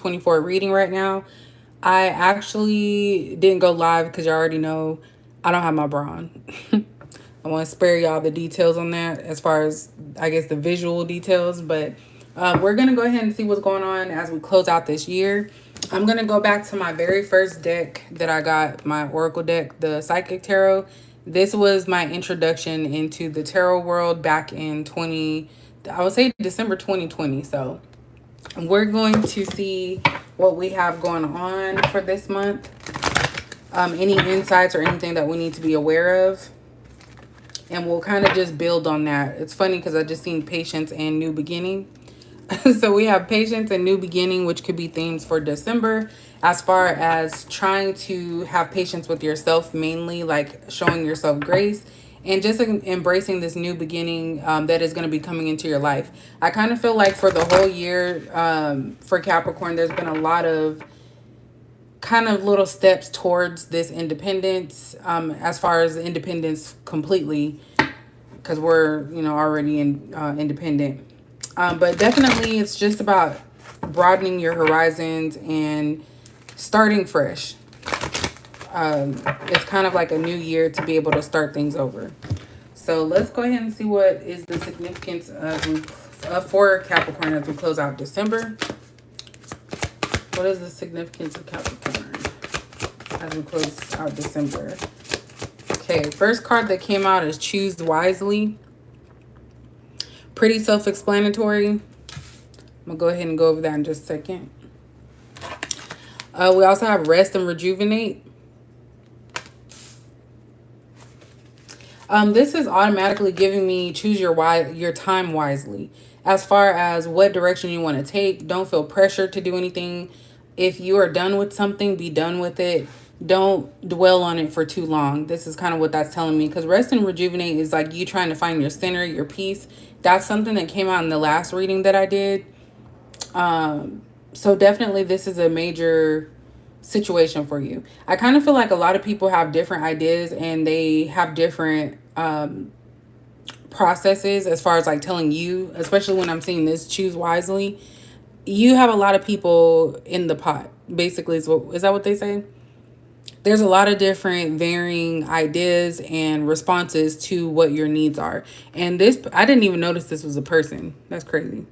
24 reading right now. I actually didn't go live because you already know I don't have my bra on. I want to spare y'all the details on that as far as, I guess, the visual details. But we're going to go ahead and see what's going on as we close out this year. I'm going to go back to my very first deck that I got, my Oracle deck, the Psychic Tarot. This was my introduction into the tarot world back in I would say December 2020. So we're going to see what we have going on for this month. Any insights or anything that we need to be aware of. And we'll kind of just build on that. It's funny because I just seen patience and new beginning. So we have patience and new beginning, which could be themes for December, as far as trying to have patience with yourself, mainly like showing yourself grace and just embracing this new beginning that is going to be coming into your life. I kind of feel like for the whole year for Capricorn, there's been a lot of kind of little steps towards this independence, as far as independence completely, because we're, already independent. But definitely it's just about broadening your horizons and starting fresh. It's kind of like a new year to be able to start things over. So let's go ahead and see what is the significance for Capricorn as we close out December. What is the significance of Capricorn as we close out December? Okay, first card that came out is Choose Wisely. Pretty self-explanatory. I'm going to go ahead and go over that in just a second. We also have Rest and Rejuvenate. This is automatically giving me choose your time wisely. As far as what direction you want to take, don't feel pressured to do anything. If you are done with something, be done with it. Don't dwell on it for too long. This is kind of what that's telling me, because Rest and Rejuvenate is like you trying to find your center, your peace. That's something that came out in the last reading that I did. So definitely this is a major situation for you. I kind of feel like a lot of people have different ideas and they have different processes as far as like telling you, especially when I'm seeing this choose wisely. You have a lot of people in the pot, basically. Is that what they say? There's a lot of different varying ideas and responses to what your needs are. And this, I didn't even notice this was a person. That's crazy.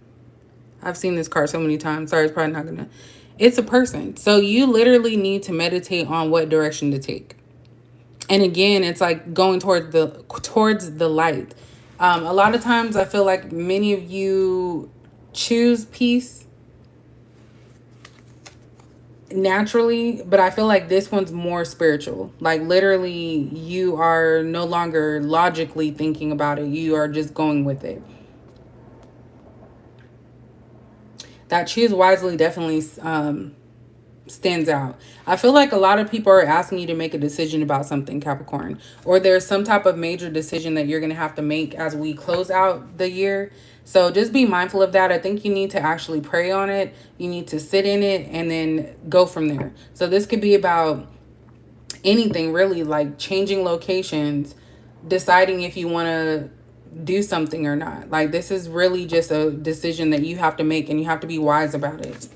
I've seen this card so many times. Sorry, it's probably not gonna. It's a person. So you literally need to meditate on what direction to take. And again, it's like going towards the light. A lot of times I feel like many of you choose peace naturally, but I feel like this one's more spiritual. Like literally you are no longer logically thinking about it. You are just going with it. That choose wisely definitely stands out. I feel like a lot of people are asking you to make a decision about something, Capricorn, or there's some type of major decision that you're going to have to make as we close out the year. So just be mindful of that. I think you need to actually pray on it. You need to sit in it and then go from there. So this could be about anything really, like changing locations, deciding if you want to do something or not. Like this is really just a decision that you have to make, and you have to be wise about it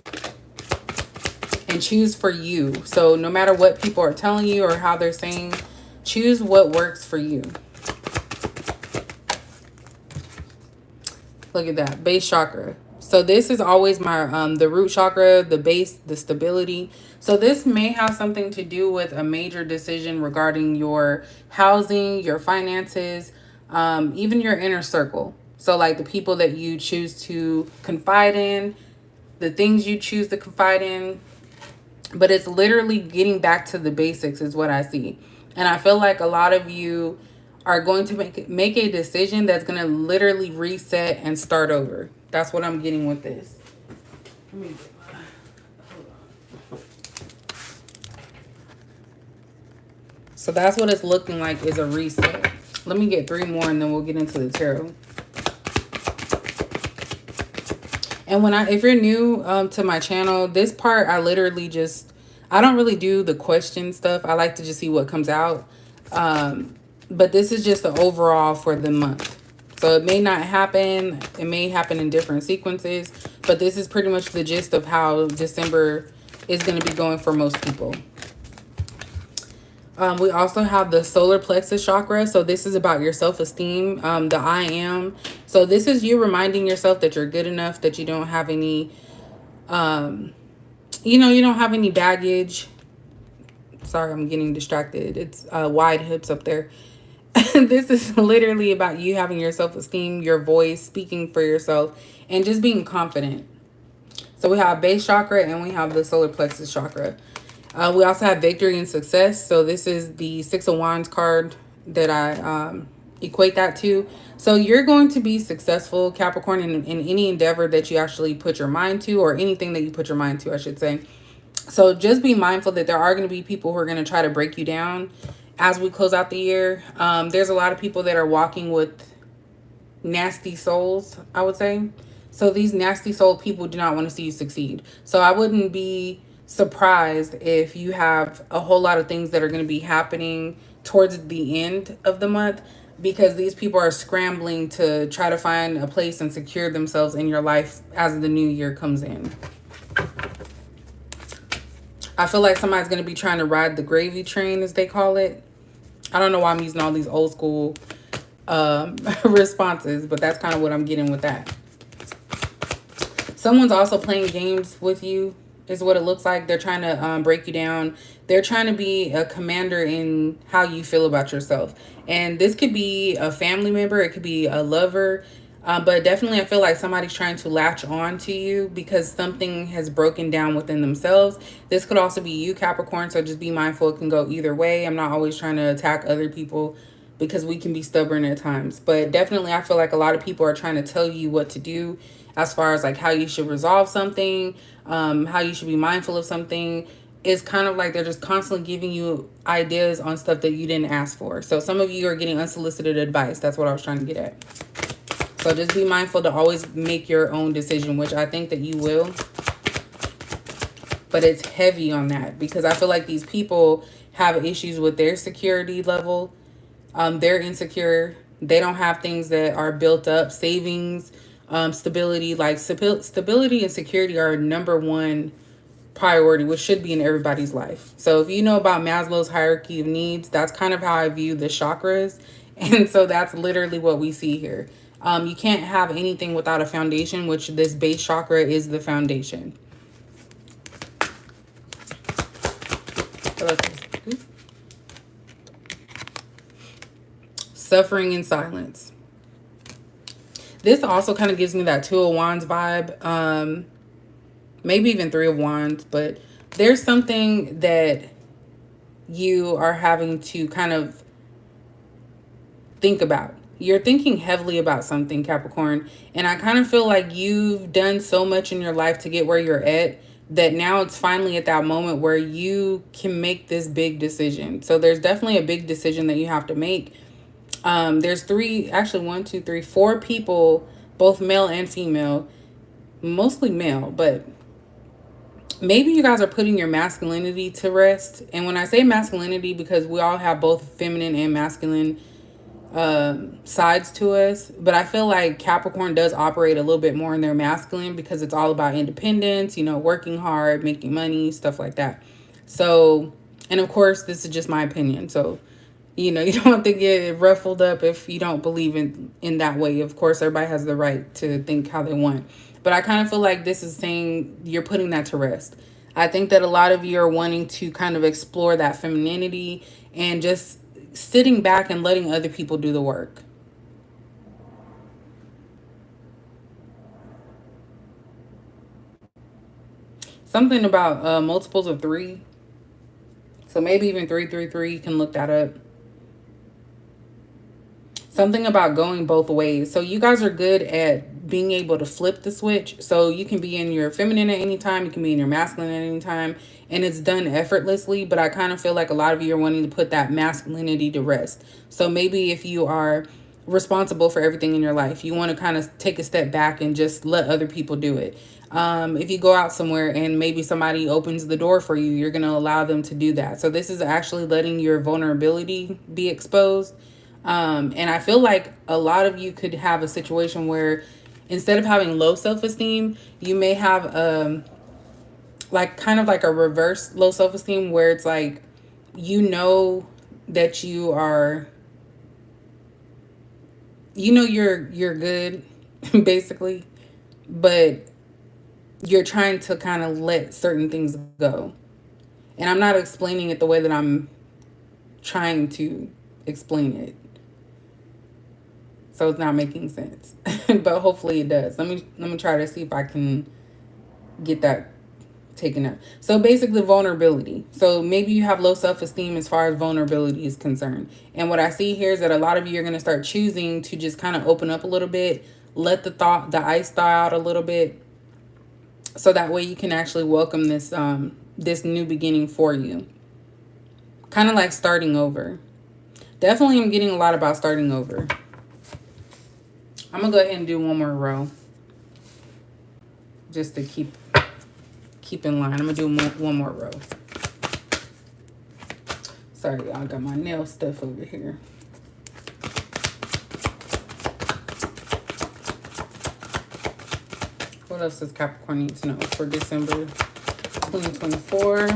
and choose for you. So no matter what people are telling you or how they're saying, choose what works for you. Look at that, base chakra. So this is always my the root chakra, the base, the stability. So this may have something to do with a major decision regarding your housing, your finances, even your inner circle. So like the people that you choose to confide in, the things you choose to confide in. But it's literally getting back to the basics is what I see. And I feel like a lot of you are going to make a decision that's going to literally reset and start over. That's what I'm getting with this. Let me get hold on. So that's what it's looking like, is a reset. Let me get 3 more and then we'll get into the tarot. And if you're new to my channel, this part I literally I don't really do the question stuff. I like to just see what comes out. But this is just the overall for the month. So it may not happen. It may happen in different sequences. But this is pretty much the gist of how December is going to be going for most people. We also have the solar plexus chakra. So this is about your self-esteem, the I am. So this is you reminding yourself that you're good enough, that you don't have any, you don't have any baggage. Sorry, I'm getting distracted. It's wide hips up there. This is literally about you having your self-esteem, your voice, speaking for yourself, and just being confident. So we have base chakra and we have the solar plexus chakra. We also have victory and success. So this is the Six of Wands card that I equate that to. So you're going to be successful, Capricorn, in any endeavor that you actually put your mind to, or anything that you put your mind to, I should say. So just be mindful that there are going to be people who are going to try to break you down as we close out the year. There's a lot of people that are walking with nasty souls, I would say. So these nasty soul people do not want to see you succeed. So I wouldn't be surprised if you have a whole lot of things that are going to be happening towards the end of the month, because these people are scrambling to try to find a place and secure themselves in your life as the new year comes in. I feel like somebody's going to be trying to ride the gravy train, as they call it. I don't know why I'm using all these old school responses, but that's kind of what I'm getting with that. Someone's also playing games with you, is what it looks like. They're trying to break you down. They're trying to be a commander in how you feel about yourself. And this could be a family member. It could be a lover. But definitely I feel like somebody's trying to latch on to you because something has broken down within themselves. This could also be you, Capricorn. So just be mindful. It can go either way. I'm not always trying to attack other people because we can be stubborn at times. But definitely I feel like a lot of people are trying to tell you what to do as far as like how you should resolve something, how you should be mindful of something. It's kind of like they're just constantly giving you ideas on stuff that you didn't ask for. So some of you are getting unsolicited advice. That's what I was trying to get at. So just be mindful to always make your own decision, which I think that you will. But it's heavy on that because I feel like these people have issues with their security level. They're insecure. They don't have things that are built up. Savings, stability. Like stability and security are number one priority, which should be in everybody's life. So if you know about Maslow's hierarchy of needs, that's kind of how I view the chakras. And so that's literally what we see here. You can't have anything without a foundation, which this base chakra is the foundation. Suffering in silence. This also kind of gives me that Two of Wands vibe. Maybe even Three of Wands. But there's something that you are having to kind of think about. You're thinking heavily about something, Capricorn. And I kind of feel like you've done so much in your life to get where you're at that now it's finally at that moment where you can make this big decision. So there's definitely a big decision that you have to make. There's four people, both male and female, mostly male, but maybe you guys are putting your masculinity to rest. And when I say masculinity, because we all have both feminine and masculine sides to us, but I feel like Capricorn does operate a little bit more in their masculine because it's all about independence, working hard, making money, stuff like that. So, and of course, this is just my opinion. So, you don't have to get ruffled up if you don't believe in that way. Of course, everybody has the right to think how they want. But I kind of feel like this is saying you're putting that to rest. I think that a lot of you are wanting to kind of explore that femininity and just sitting back and letting other people do the work. Something about multiples of 3. So maybe even 333. You can look that up. Something about going both ways. So you guys are good at being able to flip the switch. So you can be in your feminine at any time. You can be in your masculine at any time. And it's done effortlessly. But I kind of feel like a lot of you are wanting to put that masculinity to rest. So maybe if you are responsible for everything in your life, you want to kind of take a step back and just let other people do it. If you go out somewhere and maybe somebody opens the door for you, you're going to allow them to do that. So this is actually letting your vulnerability be exposed. And I feel like a lot of you could have a situation where instead of having low self-esteem, you may have like kind of like a reverse low self-esteem, where it's like, you know that you are, you know, you're good basically, but you're trying to kind of let certain things go. And I'm not explaining it the way that I'm trying to explain it, so it's not making sense. But hopefully it does. Let me try to see if I can get that taken up. So basically, vulnerability. So maybe you have low self-esteem as far as vulnerability is concerned. And what I see here is that a lot of you are going to start choosing to just kind of open up a little bit, let the ice thaw out a little bit, so that way you can actually welcome this new beginning for you. Kind of like starting over. Definitely I'm getting a lot about starting over. I'm going to go ahead and do one more row, just to keep in line. I'm going to do one more row. Sorry, y'all, I got my nail stuff over here. What else does Capricorn need to know for December 2024?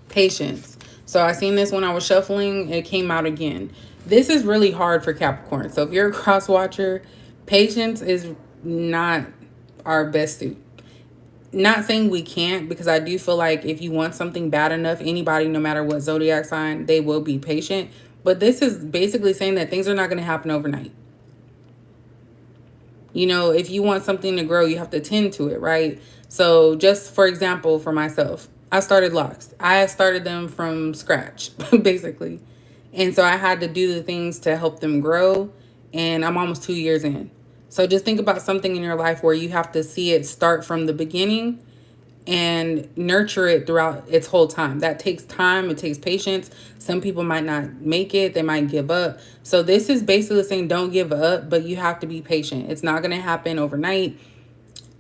Patience. So I seen this when I was shuffling. It came out again. This is really hard for Capricorn. So if you're a cross watcher, patience is not our best suit. Not saying we can't, because I do feel like if you want something bad enough, anybody, no matter what zodiac sign, they will be patient. But this is basically saying that things are not going to happen overnight. You know, if you want something to grow, you have to tend to it, right? So just for example, for myself, I started locks. I started them from scratch, basically. And so I had to do the things to help them grow. And I'm almost 2 years in. So just think about something in your life where you have to see it start from the beginning and nurture it throughout its whole time. That takes time. It takes patience. Some people might not make it. They might give up. So this is basically saying don't give up, but you have to be patient. It's not going to happen overnight.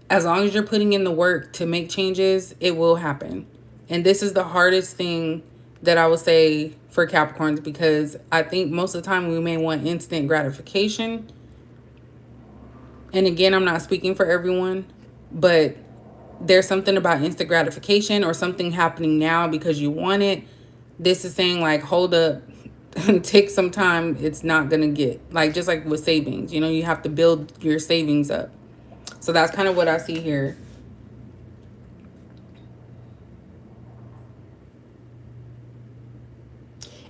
As long as you're putting in the work to make changes, it will happen. And this is the hardest thing that I would say for Capricorns, because I think most of the time we may want instant gratification. And again, I'm not speaking for everyone, but there's something about instant gratification or something happening now because you want it. This is saying like, hold up, take some time. It's not going to get, like, just like with savings, you know, you have to build your savings up. So that's kind of what I see here.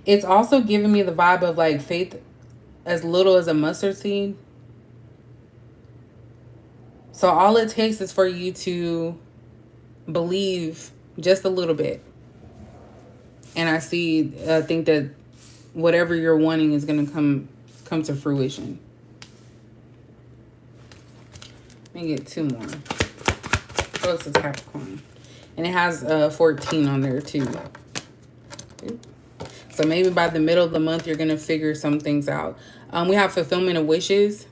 It's also giving me the vibe of like faith as little as a mustard seed. So all it takes is for you to believe just a little bit. And I think that whatever you're wanting is going to come to fruition. Let me get two more. What else is Capricorn? And it has 14 on there too. So maybe by the middle of the month, you're going to figure some things out. We have fulfillment of wishes.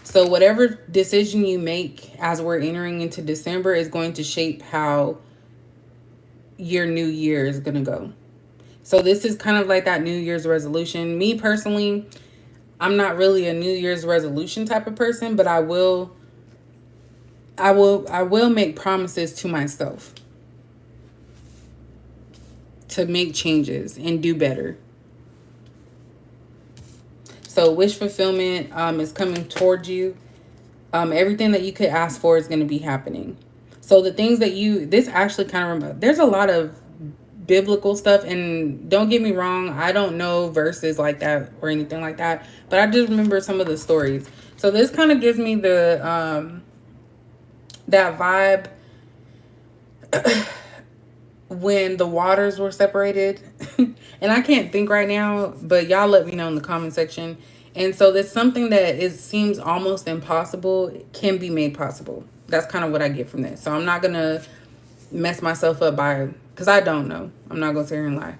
So whatever decision you make as we're entering into December is going to shape how your new year is going to go. So this is kind of like that New Year's resolution. Me personally, I'm not really a New Year's resolution type of person, but I will make promises to myself to make changes and do better. So wish fulfillment is coming towards you. Everything that you could ask for is going to be happening. So the things that this actually kind of, there's a lot of biblical stuff, and don't get me wrong, I don't know verses like that or anything like that, but I just remember some of the stories. So this kind of gives me the that vibe when the waters were separated. And I can't think right now, but y'all let me know in the comment section. And so there's something that seems almost impossible can be made possible. That's kind of what I get from this. So I'm not going to mess myself up because I don't know. I'm not going to sit here and lie.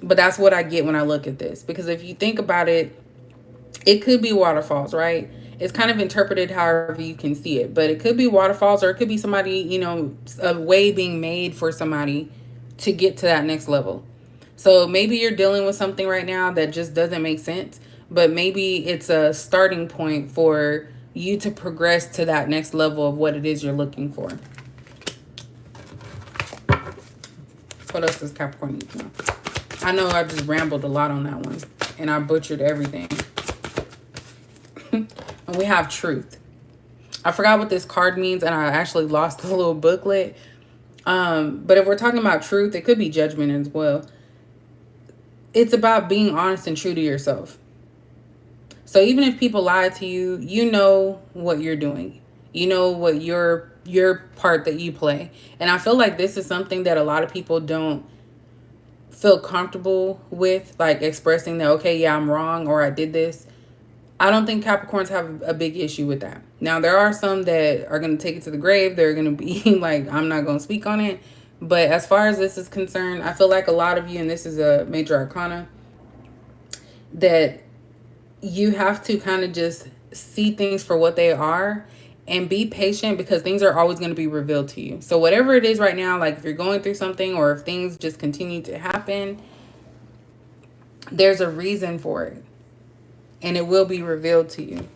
But that's what I get when I look at this. Because if you think about it, it could be waterfalls, right? It's kind of interpreted however you can see it. But it could be waterfalls, or it could be somebody, you know, a way being made for somebody to get to that next level. So maybe you're dealing with something right now that just doesn't make sense. But maybe it's a starting point for you to progress to that next level of what it is you're looking for. What else does Capricorn need to know? I know I just rambled a lot on that one, and I butchered everything. And we have truth. I forgot what this card means, and I actually lost the little booklet. But if we're talking about truth, it could be judgment as well. It's about being honest and true to yourself. So even if people lie to you, you know what you're doing. You know what your part that you play. And I feel like this is something that a lot of people don't feel comfortable with, like expressing that, okay, yeah, I'm wrong, or I did this. I don't think Capricorns have a big issue with that. Now, there are some that are going to take it to the grave. They're going to be like, I'm not going to speak on it. But as far as this is concerned, I feel like a lot of you, and this is a major arcana, that you have to kind of just see things for what they are and be patient, because things are always going to be revealed to you. So whatever it is right now, like if you're going through something or if things just continue to happen, there's a reason for it. And it will be revealed to you.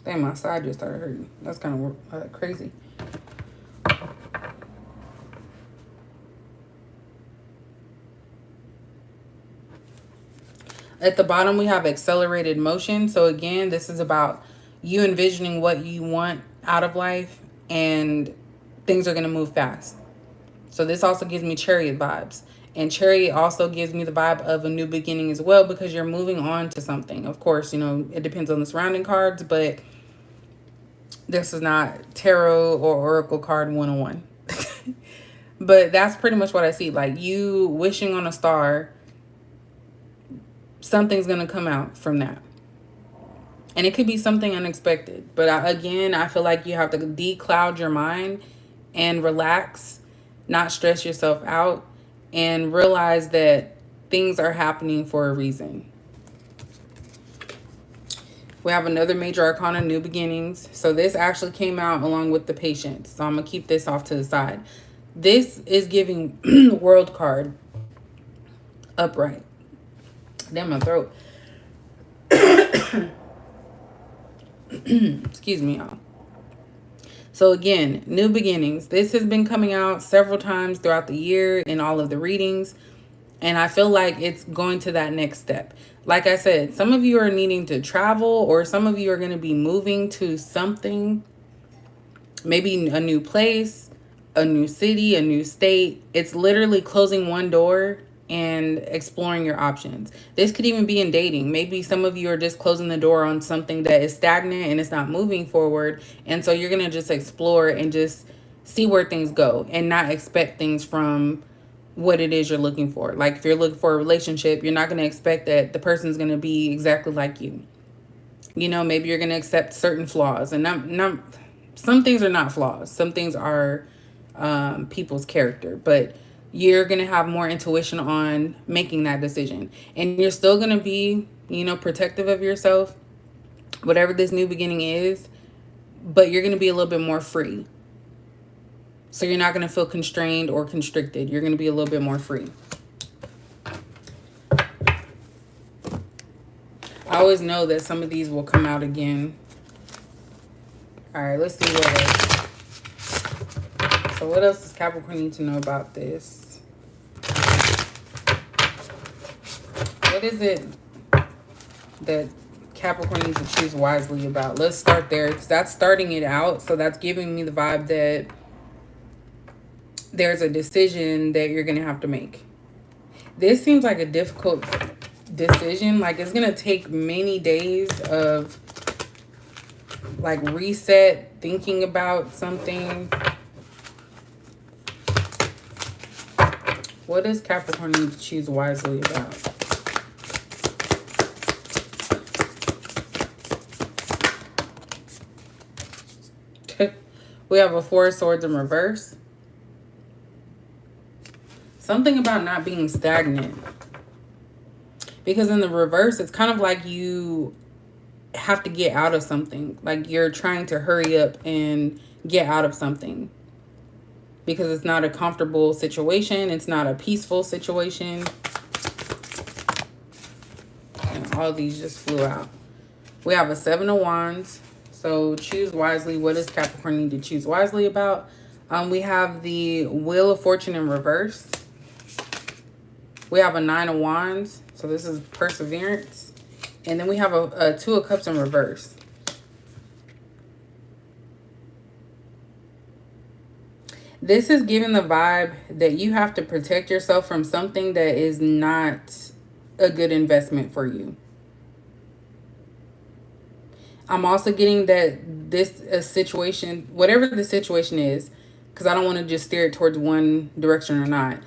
Damn, my side just started hurting. That's kind of crazy. At the bottom, we have accelerated motion. So again, this is about you envisioning what you want out of life, and things are going to move fast. So this also gives me Chariot vibes. And Chariot also gives me the vibe of a new beginning as well, because you're moving on to something. Of course, you know, it depends on the surrounding cards, but this is not tarot or oracle card 101. But that's pretty much what I see. Like you wishing on a star, something's going to come out from that. And it could be something unexpected. But again, I feel like you have to decloud your mind and relax, not stress yourself out, and realize that things are happening for a reason. We have another major arcana, new beginnings. So this actually came out along with the Patience. So I'm going to keep this off to the side. This is giving World card, upright. Damn, my throat. Excuse me, y'all. So again, new beginnings. This has been coming out several times throughout the year in all of the readings. And I feel like it's going to that next step. Like I said, some of you are needing to travel, or some of you are going to be moving to something. Maybe a new place, a new city, a new state. It's literally closing one door and exploring your options. This could even be in dating. Maybe some of you are just closing the door on something that is stagnant and it's not moving forward. And so you're going to just explore and just see where things go and not expect things from what it is you're looking for. Like if you're looking for a relationship, you're not going to expect that the person's going to be exactly like you. You know, maybe you're going to accept certain flaws, and some things are not flaws. Some things are people's character, but you're going to have more intuition on making that decision. And you're still going to be, you know, protective of yourself, whatever this new beginning is, but you're going to be a little bit more free. So you're not going to feel constrained or constricted. You're going to be a little bit more free. I always know that some of these will come out again. All right, let's see what else. So what else does Capricorn need to know about this? What is it that Capricorn needs to choose wisely about? Let's start there, because that's starting it out. So that's giving me the vibe that there's a decision that you're going to have to make. This seems like a difficult decision. Like it's going to take many days of like reset, thinking about something. What does Capricorn need to choose wisely about? We have a Four of Swords in reverse. Something about not being stagnant. Because in the reverse, it's kind of like you have to get out of something. Like you're trying to hurry up and get out of something. Because it's not a comfortable situation. It's not a peaceful situation. And all these just flew out. We have a Seven of Wands. So choose wisely. What does Capricorn need to choose wisely about? We have the Wheel of Fortune in reverse. We have a Nine of Wands. So this is perseverance. And then we have a Two of Cups in reverse. This is giving the vibe that you have to protect yourself from something that is not a good investment for you. I'm also getting that this situation, whatever the situation is, because I don't want to just steer it towards one direction or not.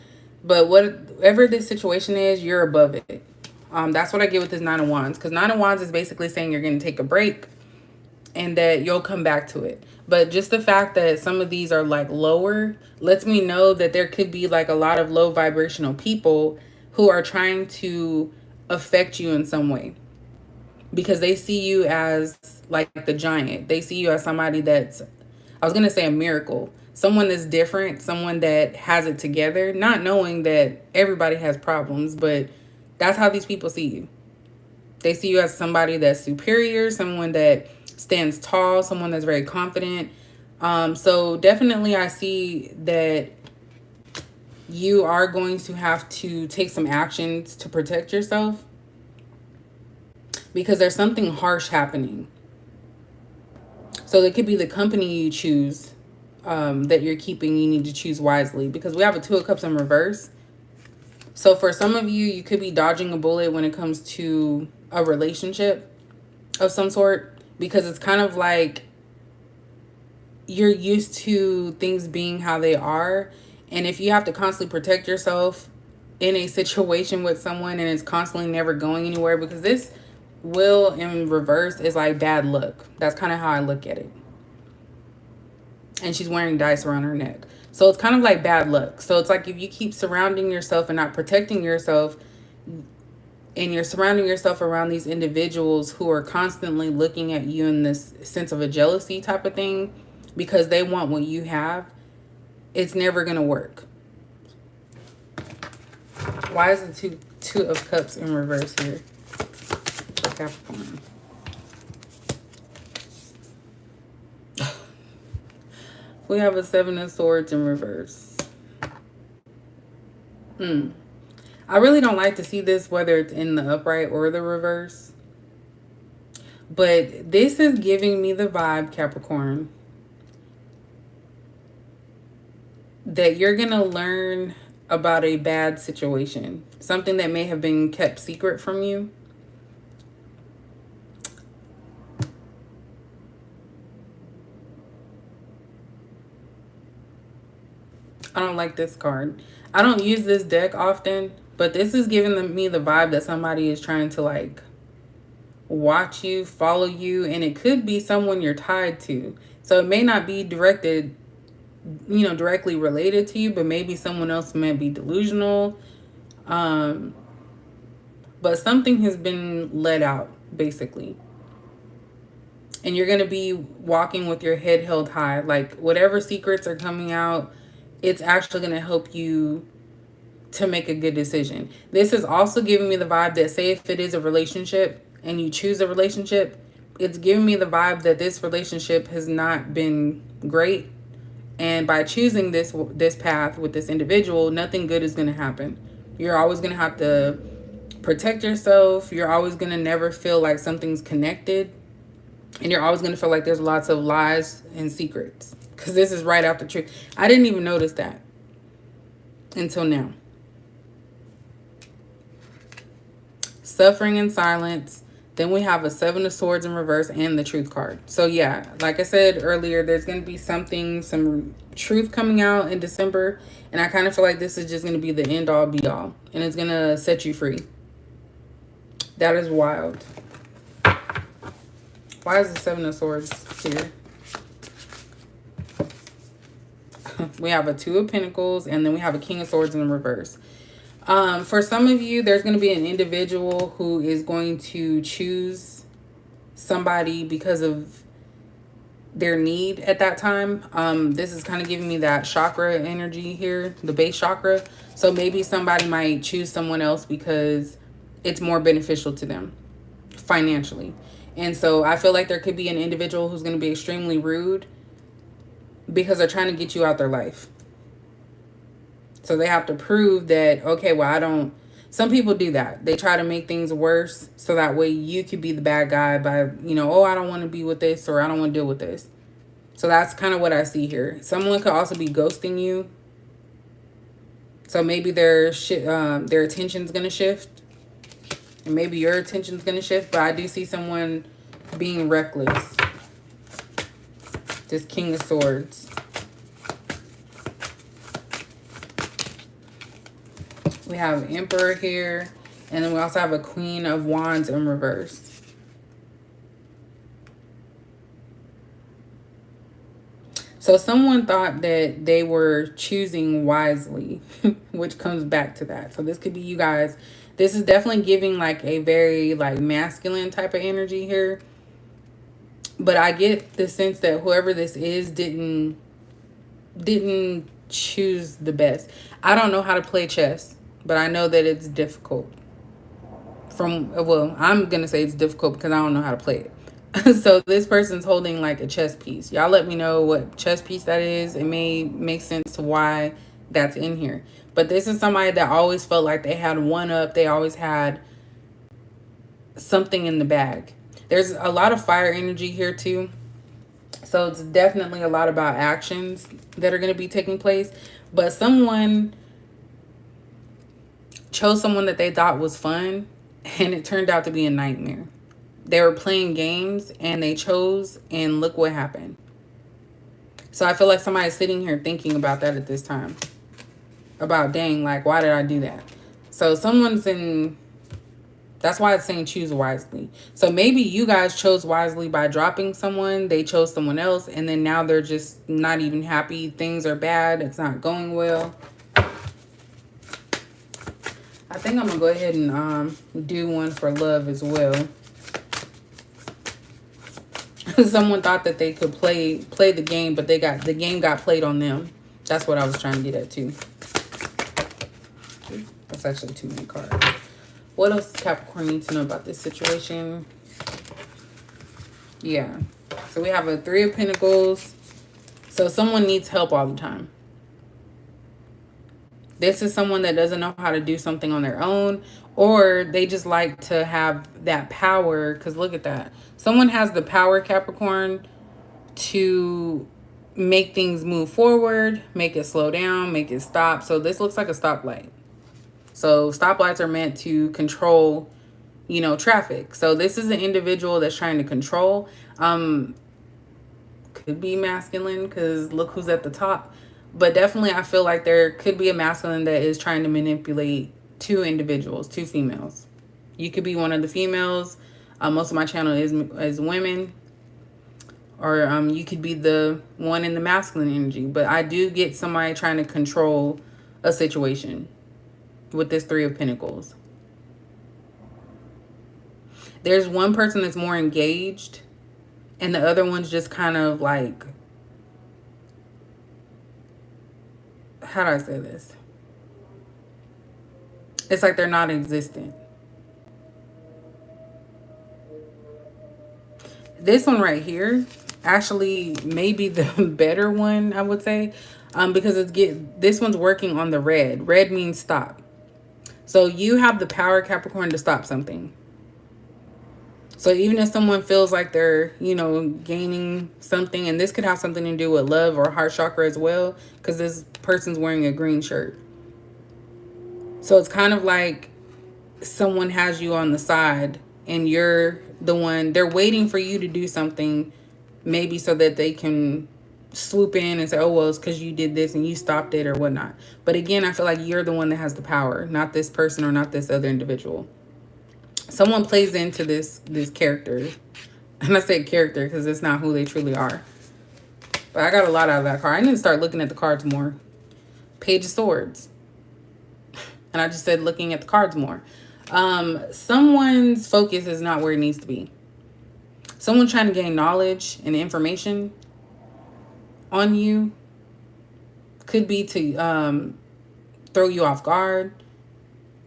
But whatever this situation is, you're above it. That's what I get with this Nine of Wands. Because Nine of Wands is basically saying you're going to take a break and that you'll come back to it. But just the fact that some of these are like lower lets me know that there could be like a lot of low vibrational people who are trying to affect you in some way. Because they see you as like the giant. They see you as somebody that's, I was going to say a miracle. Someone that's different, someone that has it together, not knowing that everybody has problems, but that's how these people see you. They see you as somebody that's superior, someone that stands tall, someone that's very confident. So definitely I see that you are going to have to take some actions to protect yourself because there's something harsh happening. So it could be the company you choose that you're keeping. You need to choose wisely because we have a Two of Cups in reverse. So for some of you, you could be dodging a bullet when it comes to a relationship of some sort, because it's kind of like you're used to things being how they are. And if you have to constantly protect yourself in a situation with someone and it's constantly never going anywhere, because this Wheel in reverse is like bad luck. That's kind of how I look at it. And she's wearing dice around her neck. So it's kind of like bad luck. So it's like if you keep surrounding yourself and not protecting yourself, and you're surrounding yourself around these individuals who are constantly looking at you in this sense of a jealousy type of thing because they want what you have, it's never going to work. Why is the two of Cups in reverse here for Capricorn? We have a Seven of Swords in reverse. I really don't like to see this, whether it's in the upright or the reverse. But this is giving me the vibe, Capricorn, that you're going to learn about a bad situation. Something that may have been kept secret from you. I don't like this card. I don't use this deck often, but this is giving me the vibe that somebody is trying to like watch you, follow you, and it could be someone you're tied to. So it may not be directed, you know, directly related to you, but maybe someone else might be delusional. But something has been let out, basically. And you're going to be walking with your head held high. Like whatever secrets are coming out, it's actually going to help you to make a good decision. This is also giving me the vibe that, say if it is a relationship and you choose a relationship, it's giving me the vibe that this relationship has not been great. And by choosing this path with this individual, nothing good is going to happen. You're always going to have to protect yourself. You're always going to never feel like something's connected. And you're always going to feel like there's lots of lies and secrets. Because this is right after truth. I didn't even notice that until now. Suffering in silence. Then we have a Seven of Swords in reverse and the Truth card. So yeah, like I said earlier, there's going to be some truth coming out in December. And I kind of feel like this is just going to be the end all be all. And it's going to set you free. That is wild. Why is the Seven of Swords here? We have a Two of Pentacles, and then we have a King of Swords in reverse. For some of you, there's going to be an individual who is going to choose somebody because of their need at that time. This is kind of giving me that chakra energy here, the base chakra. So maybe somebody might choose someone else because it's more beneficial to them financially. And so I feel like there could be an individual who's going to be extremely rude because they're trying to get you out their life. So they have to prove that, okay, well, I don't. Some people do that. They try to make things worse so that way you could be the bad guy by, oh, I don't want to be with this, or I don't want to deal with this. So that's kind of what I see here. Someone could also be ghosting you. So maybe their attention's going to shift. And maybe your attention's going to shift. But I do see someone being reckless. This King of Swords. We have Emperor here. And then we also have a Queen of Wands in reverse. So someone thought that they were choosing wisely, which comes back to that. So this could be you guys. This is definitely giving like a very like masculine type of energy here. But I get the sense that whoever this is didn't choose the best. I don't know how to play chess, but I know that it's difficult. Well, I'm going to say it's difficult because I don't know how to play it. So this person's holding like a chess piece. Y'all let me know what chess piece that is. It may make sense to why that's in here. But this is somebody that always felt like they had one up. They always had something in the bag. There's a lot of fire energy here too. So it's definitely a lot about actions that are going to be taking place. But someone chose someone that they thought was fun, and it turned out to be a nightmare. They were playing games and they chose, and look what happened. So I feel like somebody's sitting here thinking about that at this time. About, dang, like, why did I do that? So someone's in... That's why it's saying choose wisely. So maybe you guys chose wisely by dropping someone. They chose someone else. And then now they're just not even happy. Things are bad. It's not going well. I think I'm going to go ahead and do one for love as well. Someone thought that they could play the game, but the game got played on them. That's what I was trying to get at too. That's actually too many cards. What else does Capricorn need to know about this situation? Yeah. So we have a Three of Pentacles. So someone needs help all the time. This is someone that doesn't know how to do something on their own, or they just like to have that power. Because look at that. Someone has the power, Capricorn, to make things move forward, make it slow down, make it stop. So this looks like a stoplight. So stoplights are meant to control, traffic. So this is an individual that's trying to control. Could be masculine because look who's at the top. But definitely I feel like there could be a masculine that is trying to manipulate two individuals, two females. You could be one of the females. Most of my channel is women. Or you could be the one in the masculine energy. But I do get somebody trying to control a situation with this Three of Pentacles. There's one person that's more engaged, and the other one's just kind of like, how do I say this? It's like they're not existent. This one right here actually may be the better one, I would say, because this one's working on the red. Red means stop. So you have the power, Capricorn, to stop something. So even if someone feels like they're, gaining something, and this could have something to do with love or heart chakra as well, because this person's wearing a green shirt. So it's kind of like someone has you on the side and you're the one, they're waiting for you to do something, maybe so that they can swoop in and say, oh, well, it's because you did this and you stopped it or whatnot. But again, I feel like you're the one that has the power, not this person or not this other individual. Someone plays into this character. And I say character because it's not who they truly are. But I got a lot out of that card. I need to start looking at the cards more. Page of Swords. And I just said looking at the cards more. Someone's focus is not where it needs to be. Someone trying to gain knowledge and information on you. Could be to throw you off guard.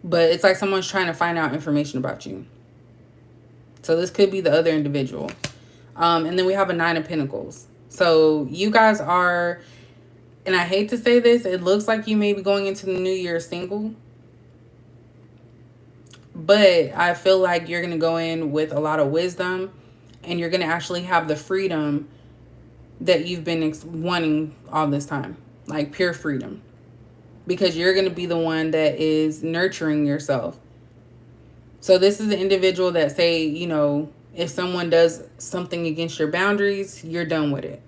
But it's like someone's trying to find out information about you. So this could be the other individual. And then we have a 9 of Pentacles. So you guys are, and I hate to say this, it looks like you may be going into the new year single. But I feel like you're going to go in with a lot of wisdom, and you're going to actually have the freedom that you've been wanting all this time. Like pure freedom. Because you're going to be the one that is nurturing yourself. So this is an individual that say, you know, if someone does something against your boundaries, you're done with it.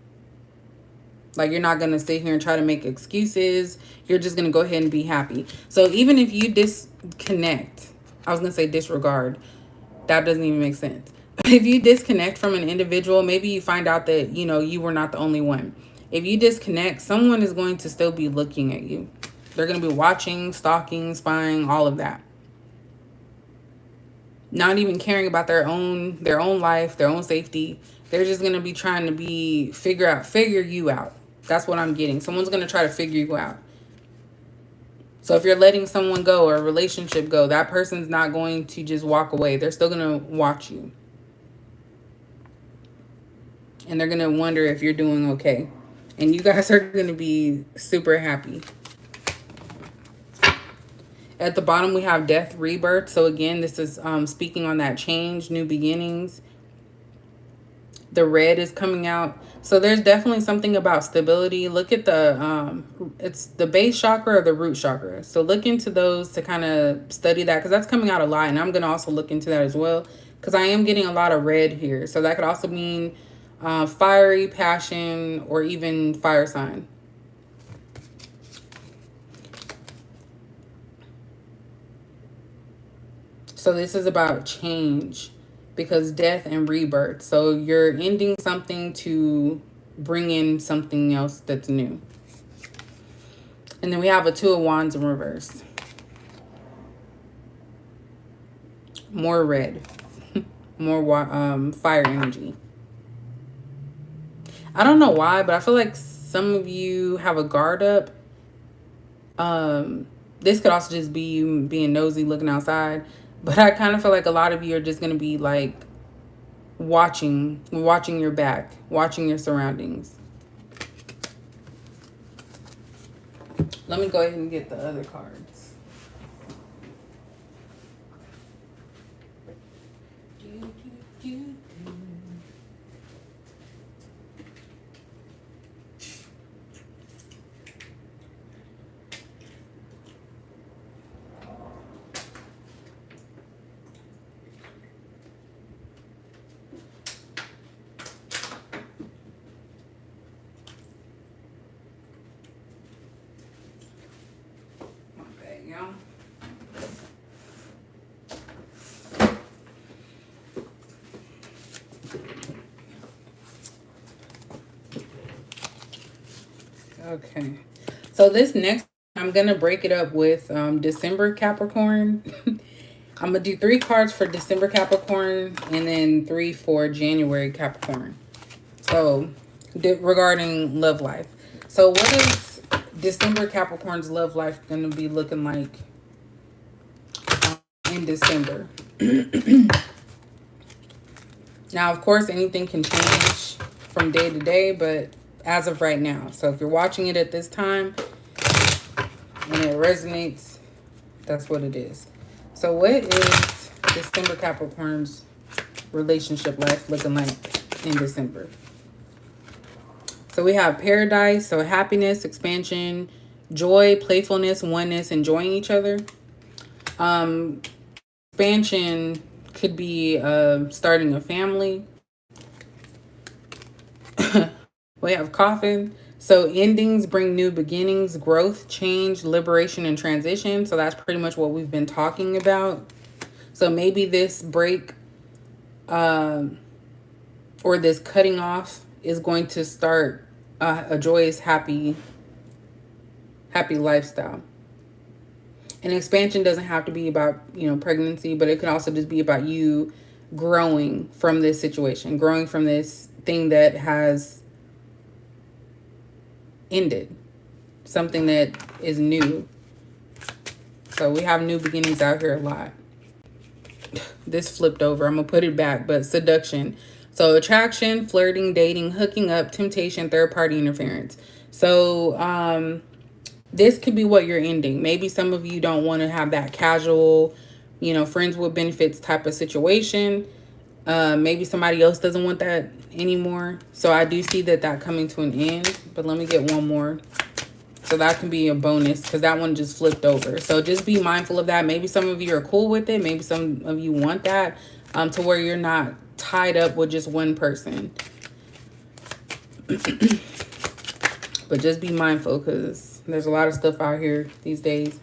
Like, you're not going to sit here and try to make excuses. You're just going to go ahead and be happy. So even if you disconnect, I was going to say disregard. That doesn't even make sense. If you disconnect from an individual, maybe you find out that, you know, you were not the only one. If you disconnect, someone is going to still be looking at you. They're going to be watching, stalking, spying, all of that. Not even caring about their own life, their own safety. They're just going to be trying to figure you out. That's what I'm getting. Someone's going to try to figure you out. So if you're letting someone go or a relationship go, that person's not going to just walk away. They're still going to watch you. And they're going to wonder if you're doing okay. And you guys are going to be super happy. At the bottom, we have death, rebirth. So again, this is speaking on that change, new beginnings. The red is coming out. So there's definitely something about stability. Look at the, it's the base chakra or the root chakra. So look into those to kind of study that, because that's coming out a lot. And I'm going to also look into that as well, because I am getting a lot of red here. So that could also mean fiery, passion, or even fire sign. So this is about change, because death and rebirth. So you're ending something to bring in something else that's new. And then we have a 2 of Wands in reverse. More red. More fire energy. I don't know why, but I feel like some of you have a guard up. This could also just be you being nosy, looking outside. But I kind of feel like a lot of you are just going to be like watching your back, watching your surroundings. Let me go ahead and get the other cards. Okay, so this next, I'm going to break it up with December Capricorn. I'm going to do 3 cards for December Capricorn and then 3 for January Capricorn. So regarding love life. So what is December Capricorn's love life going to be looking like in December? Now, of course, anything can change from day to day, but as of right now. So if you're watching it at this time and it resonates, that's what it is. So what is December Capricorn's relationship life looking like in December? So we have paradise, so happiness, expansion, joy, playfulness, oneness, enjoying each other. Expansion could be starting a family. We have coffin. So endings bring new beginnings, growth, change, liberation, and transition. So that's pretty much what we've been talking about. So maybe this break or this cutting off is going to start a joyous, happy lifestyle. And expansion doesn't have to be about, you know, pregnancy, but it can also just be about you growing from this situation, growing from this thing that has ended, something that is new. So we have new beginnings out here a lot. this flipped over. I'm going to put it back, but seduction. So attraction, flirting, dating, hooking up, temptation, third party interference. So this could be what you're ending. Maybe some of you don't want to have that casual, friends with benefits type of situation. Maybe somebody else doesn't want that anymore. So I do see that coming to an end. But let me get one more. So that can be a bonus because that one just flipped over. So just be mindful of that. Maybe some of you are cool with it. Maybe some of you want that to where you're not tied up with just one person. But just be mindful because there's a lot of stuff out here these days.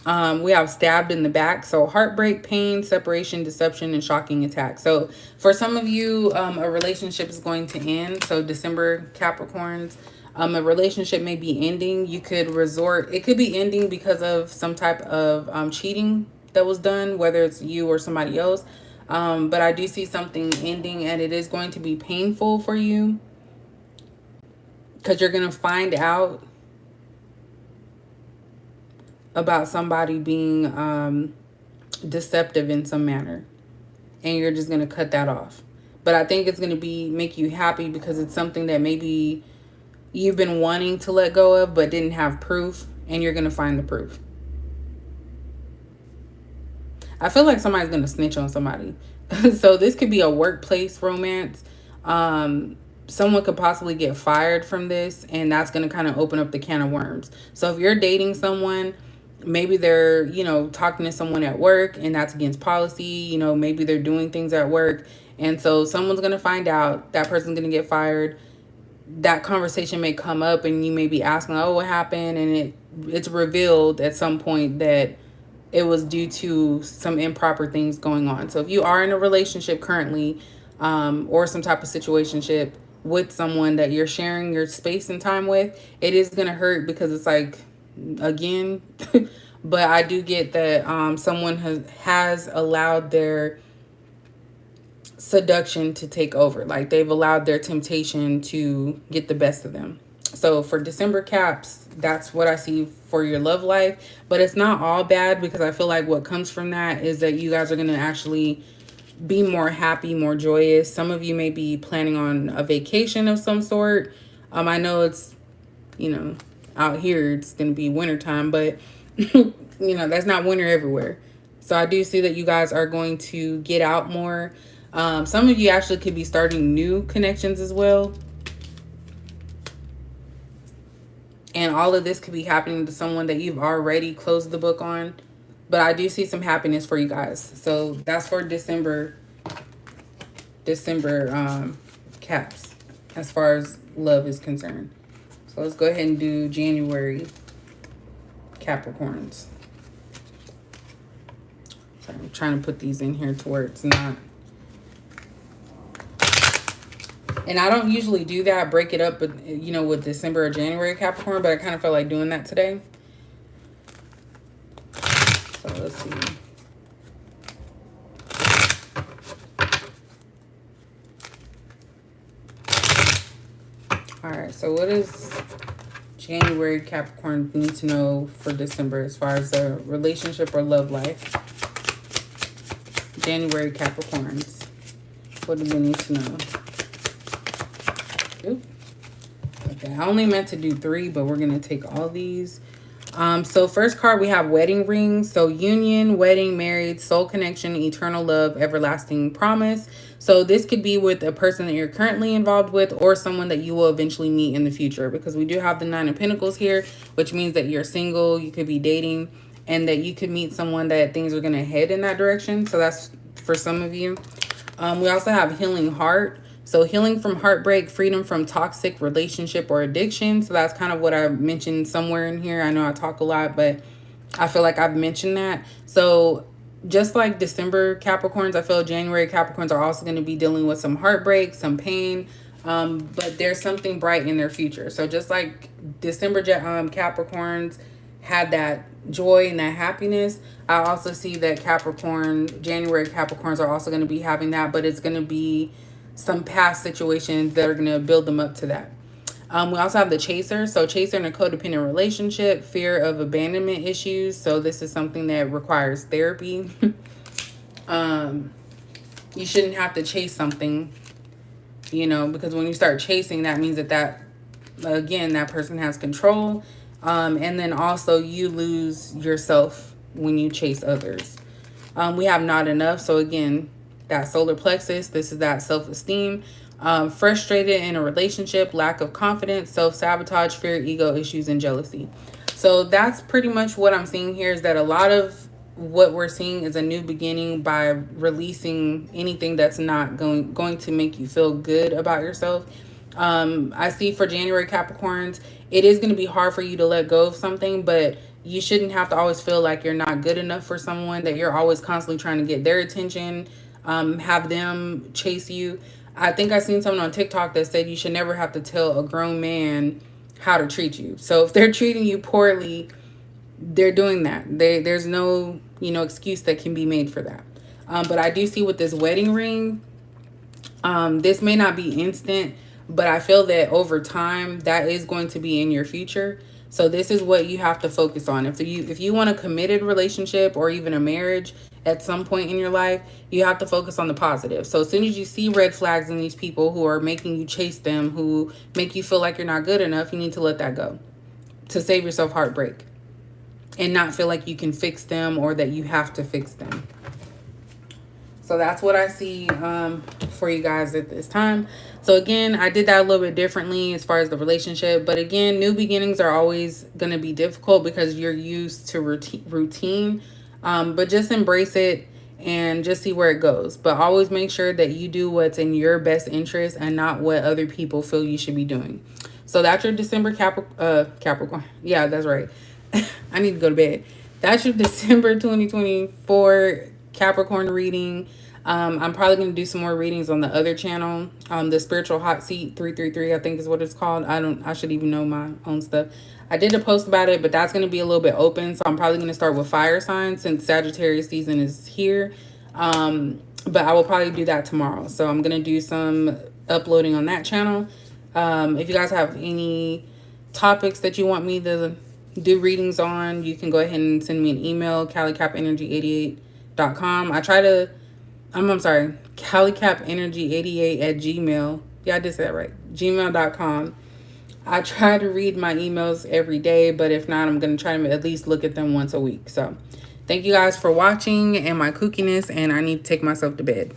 We have stabbed in the back. So heartbreak, pain, separation, deception, and shocking attack. So for some of you, a relationship is going to end. So December Capricorns, a relationship may be ending. You could it could be ending because of some type of cheating that was done, whether it's you or somebody else. But I do see something ending, and it is going to be painful for you because you're going to find out about somebody being deceptive in some manner, and you're just going to cut that off. But I think it's going to make you happy because it's something that maybe you've been wanting to let go of but didn't have proof, and you're going to find the proof. I feel like somebody's going to snitch on somebody. So this could be a workplace romance. Someone could possibly get fired from this, and that's going to kind of open up the can of worms. So if you're dating someone, maybe they're, talking to someone at work and that's against policy. Maybe they're doing things at work. And so someone's going to find out, that person's going to get fired. That conversation may come up and you may be asking, oh, what happened? And it's revealed at some point that it was due to some improper things going on. So if you are in a relationship currently, or some type of situationship with someone that you're sharing your space and time with, it is going to hurt because it's like, again, but I do get that someone has allowed their seduction to take over. Like they've allowed their temptation to get the best of them. So for December Caps, that's what I see for your love life. But it's not all bad because I feel like what comes from that is that you guys are going to actually be more happy, more joyous. Some of you may be planning on a vacation of some sort. I know it's, out here it's going to be wintertime, but, that's not winter everywhere. So I do see that you guys are going to get out more. Some of you actually could be starting new connections as well. And all of this could be happening to someone that you've already closed the book on. But I do see some happiness for you guys. So that's for December Caps as far as love is concerned. So let's go ahead and do January Capricorns. So I'm trying to put these in here to where it's not. And I don't usually do that, break it up, but with December or January Capricorn, but I kind of felt like doing that today. So let's see. All right, so what does January Capricorn need to know for December as far as the relationship or love life? January Capricorns, what do they need to know? Oop. Okay, I only meant to do 3, but we're going to take all these. So first card, we have wedding rings. So union, wedding, married, soul connection, eternal love, everlasting promise. So this could be with a person that you're currently involved with or someone that you will eventually meet in the future, because we do have the 9 of Pentacles here, which means that you're single, you could be dating, and that you could meet someone that things are going to head in that direction. So that's for some of you. We also have healing heart. So healing from heartbreak, freedom from toxic relationship or addiction. So that's kind of what I mentioned somewhere in here. I know I talk a lot, but I feel like I've mentioned that. So just like December Capricorns, I feel January Capricorns are also going to be dealing with some heartbreak, some pain, but there's something bright in their future. So just like December Capricorns had that joy and that happiness, I also see that January Capricorns are also going to be having that, but it's going to be some past situations that are going to build them up to that. We also have the chaser. So chaser in a codependent relationship, fear of abandonment issues. So this is something that requires therapy. You shouldn't have to chase something, because when you start chasing, that means that again, that person has control. And then also you lose yourself when you chase others. We have not enough. So again, that solar plexus, this is that self-esteem. Frustrated in a relationship, lack of confidence, self-sabotage, fear, ego issues, and jealousy. So that's pretty much what I'm seeing here, is that a lot of what we're seeing is a new beginning by releasing anything that's not going to make you feel good about yourself. I see for January Capricorns, it is going to be hard for you to let go of something, but you shouldn't have to always feel like you're not good enough for someone, that you're always constantly trying to get their attention, have them chase you. I think I seen something on TikTok that said you should never have to tell a grown man how to treat you. So if they're treating you poorly, they're doing that. There's no, excuse that can be made for that. But I do see with this wedding ring, this may not be instant, but I feel that over time that is going to be in your future. So this is what you have to focus on. If you want a committed relationship or even a marriage at some point in your life, you have to focus on the positive. So as soon as you see red flags in these people who are making you chase them, who make you feel like you're not good enough, you need to let that go to save yourself heartbreak and not feel like you can fix them or that you have to fix them. So that's what I see for you guys at this time. So again, I did that a little bit differently as far as the relationship. But again, new beginnings are always going to be difficult because you're used to routine. But just embrace it and just see where it goes. But always make sure that you do what's in your best interest and not what other people feel you should be doing. So that's your December Capricorn. Yeah, that's right. I need to go to bed. That's your December 2024 Capricorn reading. I'm probably going to do some more readings on the other channel. The Spiritual Hot Seat 333, I think is what it's called. I should even know my own stuff. I did a post about it, but that's going to be a little bit open. So I'm probably going to start with fire signs since Sagittarius season is here. But I will probably do that tomorrow. So I'm going to do some uploading on that channel. If you guys have any topics that you want me to do readings on, you can go ahead and send me an email, callicapenergy88.com. I'm sorry, callicapenergy88@gmail. Yeah, I did say that right. gmail.com. I try to read my emails every day, but if not, I'm going to try to at least look at them once a week. So thank you guys for watching and my kookiness, and I need to take myself to bed.